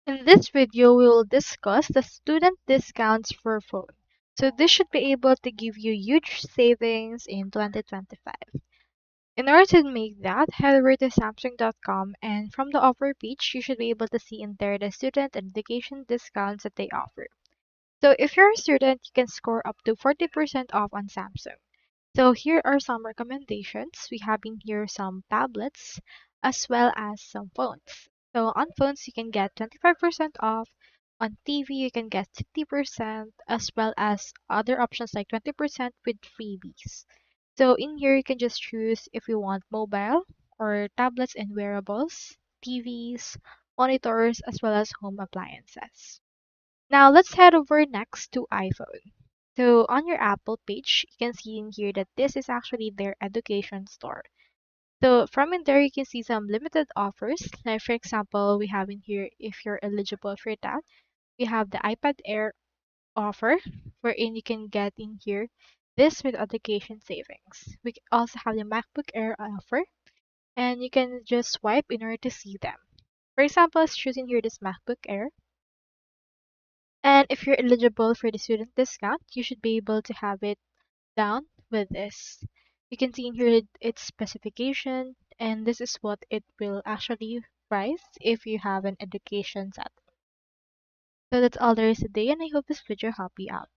In this video, we will discuss the student discounts for phone. So this should be able to give you huge savings in 2025. In order to make that, head over to Samsung.com and from the offer page, you should be able to see in there the student and education discounts that they offer. So if you're a student, you can score up to 40% off on Samsung. So here are some recommendations. We have in here some tablets as well as some phones. So on phones you can get 25% off. On TV you can get 50% as well as other options like 20% with freebies. So in here you can just choose if you want mobile or tablets and wearables, TVs, monitors as well as home appliances. Now let's head over next to iPhone. So on your Apple page, you can see in here that this is actually their education store. So from in there, you can see some limited offers. Like for example, we have in here, if you're eligible for that, we have the iPad Air offer, wherein you can get in here this with education savings. We also have the MacBook Air offer, and you can just swipe in order to see them. For example, let's choose in here this MacBook Air. And if you're eligible for the student discount, you should be able to have it down with this. You can see in here its specification, and this is what it will actually price if you have an education set. So that's all there is today, and I hope this video helped you out.